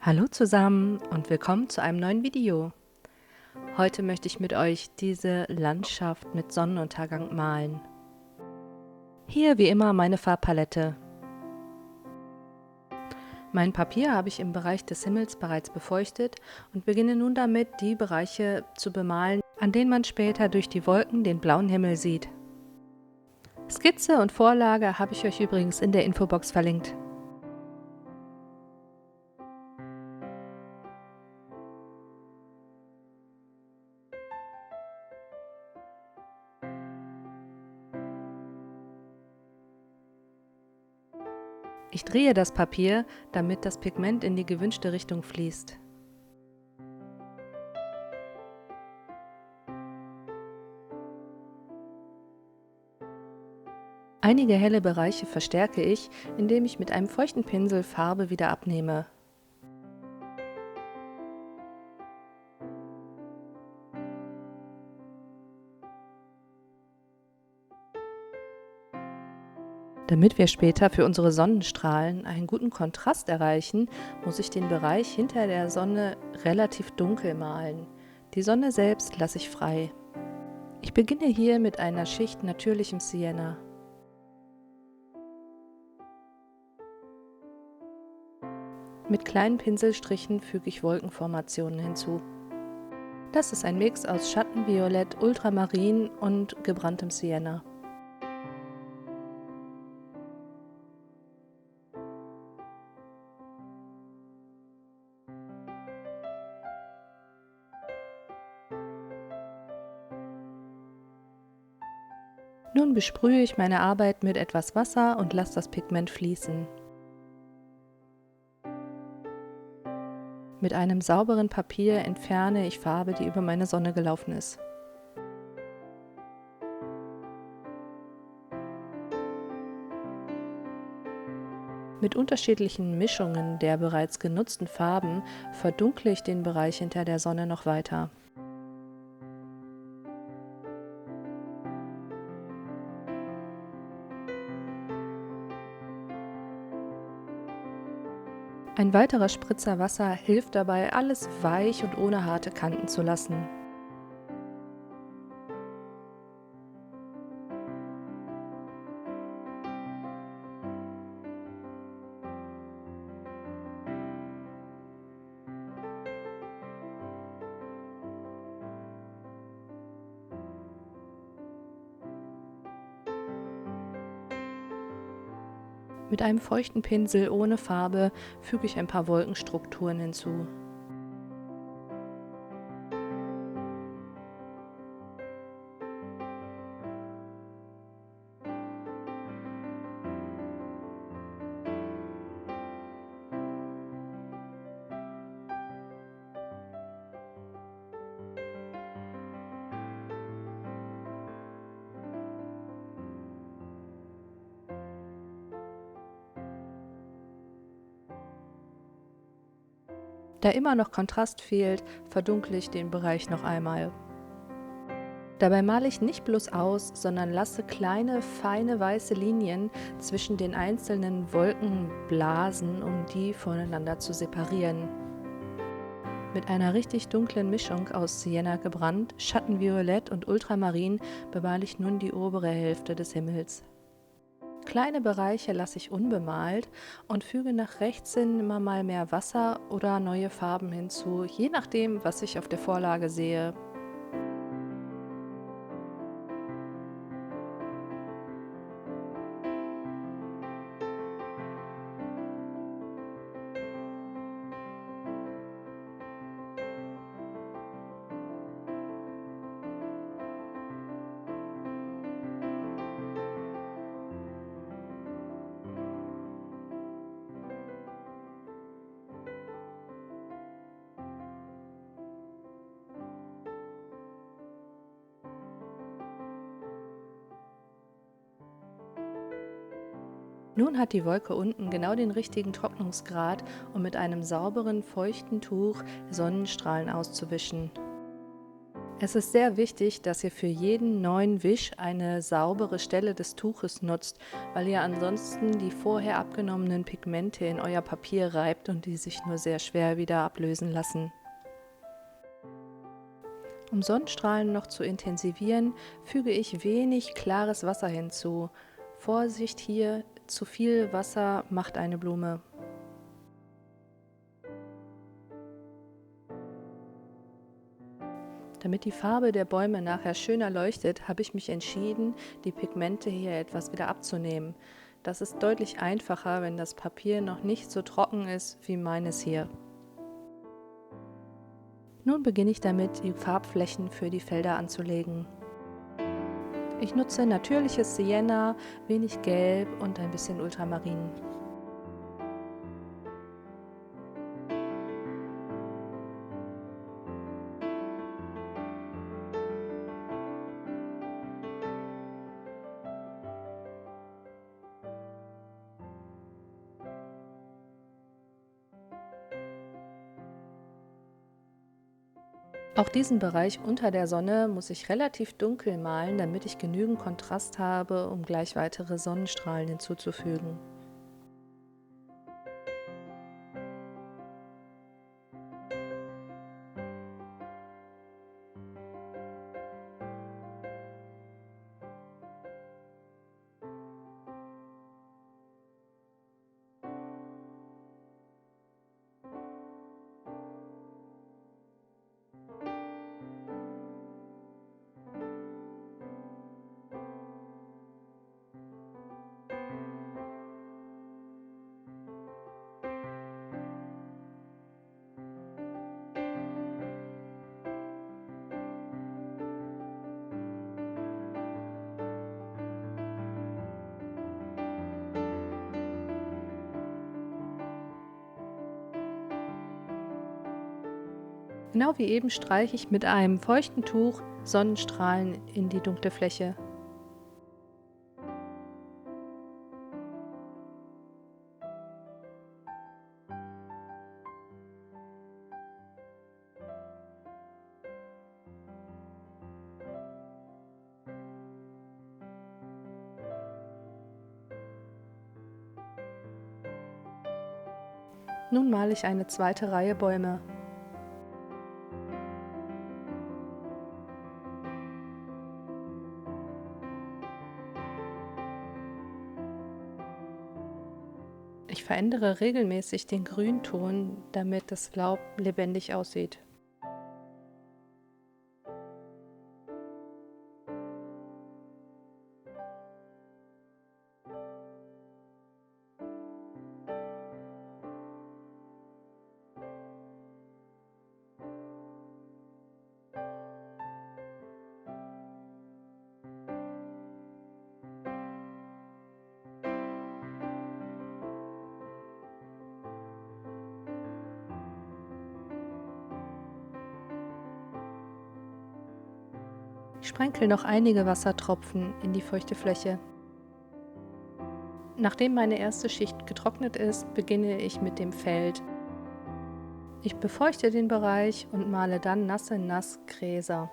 Hallo zusammen und willkommen zu einem neuen Video. Heute möchte ich mit euch diese Landschaft mit Sonnenuntergang malen. Hier wie immer meine Farbpalette. Mein Papier habe ich im Bereich des Himmels bereits befeuchtet und beginne nun damit, die Bereiche zu bemalen, an denen man später durch die Wolken den blauen Himmel sieht. Skizze und Vorlage habe ich euch übrigens in der Infobox verlinkt. Ich drehe das Papier, damit das Pigment in die gewünschte Richtung fließt. Einige helle Bereiche verstärke ich, indem ich mit einem feuchten Pinsel Farbe wieder abnehme. Damit wir später für unsere Sonnenstrahlen einen guten Kontrast erreichen, muss ich den Bereich hinter der Sonne relativ dunkel malen. Die Sonne selbst lasse ich frei. Ich beginne hier mit einer Schicht natürlichem Sienna. Mit kleinen Pinselstrichen füge ich Wolkenformationen hinzu. Das ist ein Mix aus Schattenviolett, Ultramarin und gebranntem Sienna. Nun besprühe ich meine Arbeit mit etwas Wasser und lasse das Pigment fließen. Mit einem sauberen Papier entferne ich Farbe, die über meine Sonne gelaufen ist. Mit unterschiedlichen Mischungen der bereits genutzten Farben verdunkle ich den Bereich hinter der Sonne noch weiter. Ein weiterer Spritzer Wasser hilft dabei, alles weich und ohne harte Kanten zu lassen. Mit einem feuchten Pinsel ohne Farbe füge ich ein paar Wolkenstrukturen hinzu. Da immer noch Kontrast fehlt, verdunkle ich den Bereich noch einmal. Dabei male ich nicht bloß aus, sondern lasse kleine, feine weiße Linien zwischen den einzelnen Wolkenblasen, um die voneinander zu separieren. Mit einer richtig dunklen Mischung aus Sienna gebrannt, Schattenviolett und Ultramarin bemale ich nun die obere Hälfte des Himmels. Kleine Bereiche lasse ich unbemalt und füge nach rechts hin immer mal mehr Wasser oder neue Farben hinzu, je nachdem, was ich auf der Vorlage sehe. Nun hat die Wolke unten genau den richtigen Trocknungsgrad, um mit einem sauberen, feuchten Tuch Sonnenstrahlen auszuwischen. Es ist sehr wichtig, dass ihr für jeden neuen Wisch eine saubere Stelle des Tuches nutzt, weil ihr ansonsten die vorher abgenommenen Pigmente in euer Papier reibt und die sich nur sehr schwer wieder ablösen lassen. Um Sonnenstrahlen noch zu intensivieren, füge ich wenig klares Wasser hinzu. Vorsicht hier, zu viel Wasser macht eine Blume. Damit die Farbe der Bäume nachher schöner leuchtet, habe ich mich entschieden, die Pigmente hier etwas wieder abzunehmen. Das ist deutlich einfacher, wenn das Papier noch nicht so trocken ist wie meines hier. Nun beginne ich damit, die Farbflächen für die Felder anzulegen. Ich nutze natürliches Sienna, wenig Gelb und ein bisschen Ultramarin. Auch diesen Bereich unter der Sonne muss ich relativ dunkel malen, damit ich genügend Kontrast habe, um gleich weitere Sonnenstrahlen hinzuzufügen. Genau wie eben streiche ich mit einem feuchten Tuch Sonnenstrahlen in die dunkle Fläche. Nun male ich eine zweite Reihe Bäume. Ich verändere regelmäßig den Grünton, damit das Laub lebendig aussieht. Ich sprenkel noch einige Wassertropfen in die feuchte Fläche. Nachdem meine erste Schicht getrocknet ist, beginne ich mit dem Feld. Ich befeuchte den Bereich und male dann nasse Nassgräser.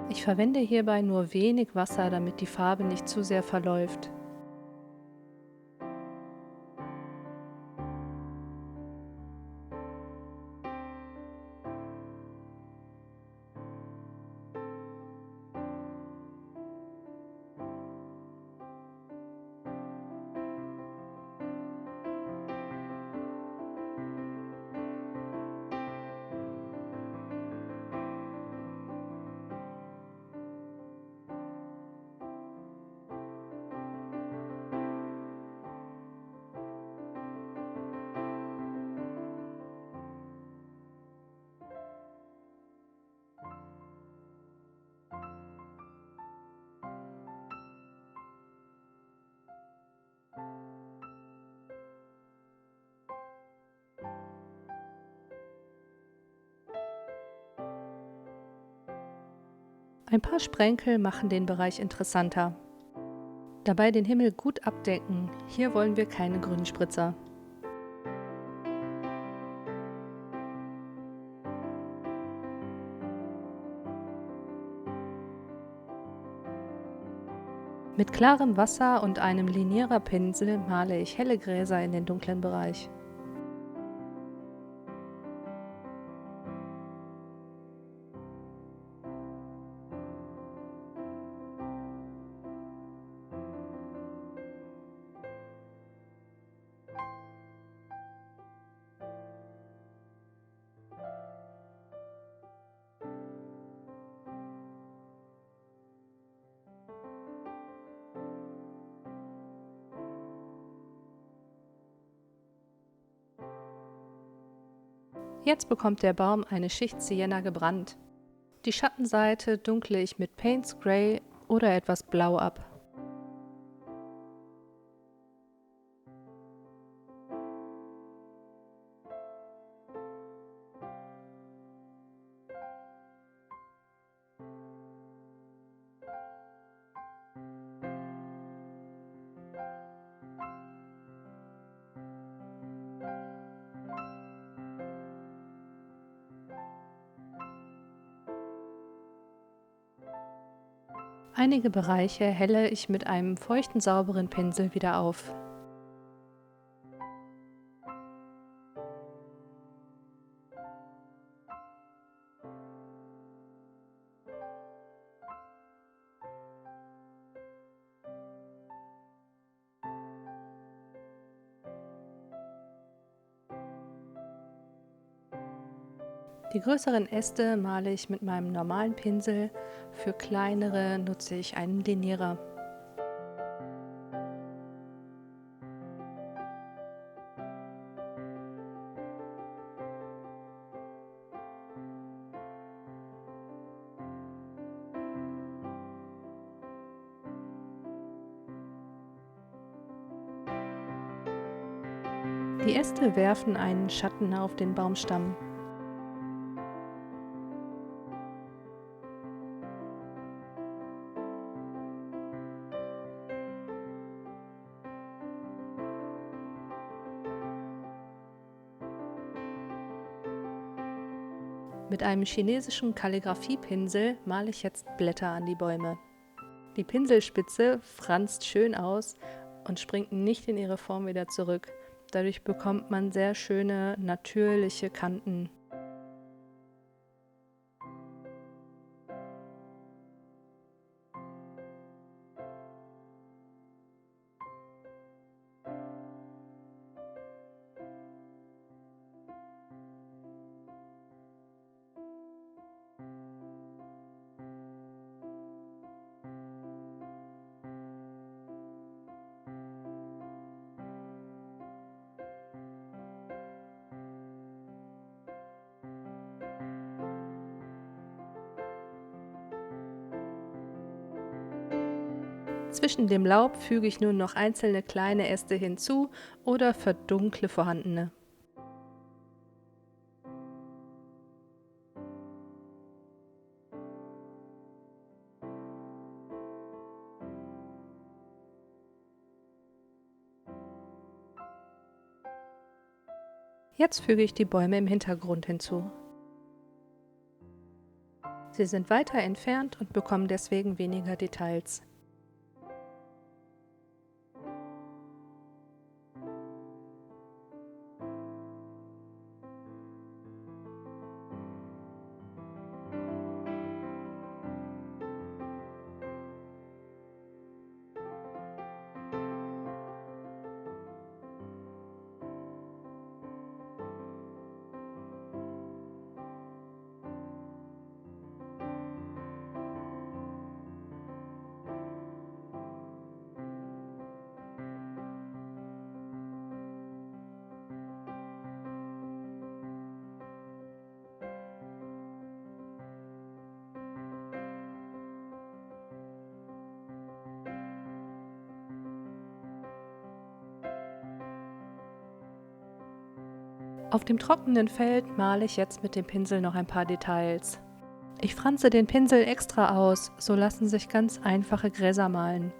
Ich verwende hierbei nur wenig Wasser, damit die Farbe nicht zu sehr verläuft. Ein paar Sprenkel machen den Bereich interessanter. Dabei den Himmel gut abdecken, hier wollen wir keine Grünspritzer. Mit klarem Wasser und einem Liniererpinsel male ich helle Gräser in den dunklen Bereich. Jetzt bekommt der Baum eine Schicht Sienna gebrannt. Die Schattenseite dunkle ich mit Payne's Grey oder etwas Blau ab. Einige Bereiche helle ich mit einem feuchten, sauberen Pinsel wieder auf. Die größeren Äste male ich mit meinem normalen Pinsel, für kleinere nutze ich einen Linierer. Die Äste werfen einen Schatten auf den Baumstamm. Mit einem chinesischen Kalligrafiepinsel male ich jetzt Blätter an die Bäume. Die Pinselspitze franzt schön aus und springt nicht in ihre Form wieder zurück. Dadurch bekommt man sehr schöne, natürliche Kanten. Zwischen dem Laub füge ich nun noch einzelne kleine Äste hinzu oder verdunkle vorhandene. Jetzt füge ich die Bäume im Hintergrund hinzu. Sie sind weiter entfernt und bekommen deswegen weniger Details. Auf dem trockenen Feld male ich jetzt mit dem Pinsel noch ein paar Details. Ich franze den Pinsel extra aus, so lassen sich ganz einfache Gräser malen.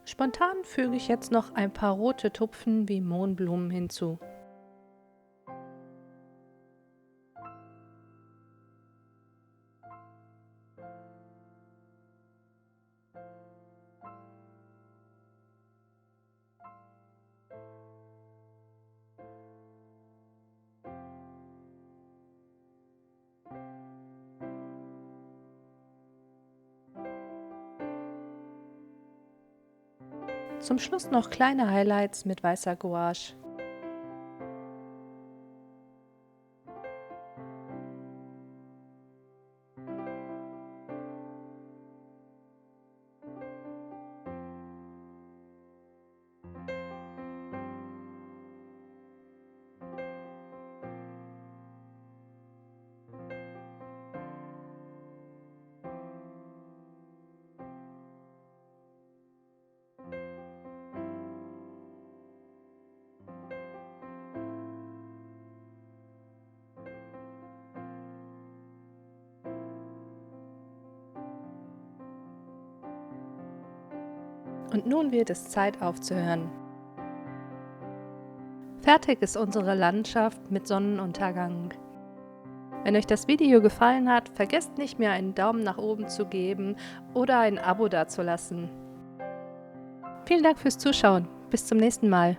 Spontan füge ich jetzt noch ein paar rote Tupfen wie Mohnblumen hinzu. Zum Schluss noch kleine Highlights mit weißer Gouache. Und nun wird es Zeit aufzuhören. Fertig ist unsere Landschaft mit Sonnenuntergang. Wenn euch das Video gefallen hat, vergesst nicht, mir einen Daumen nach oben zu geben oder ein Abo dazulassen. Vielen Dank fürs Zuschauen. Bis zum nächsten Mal.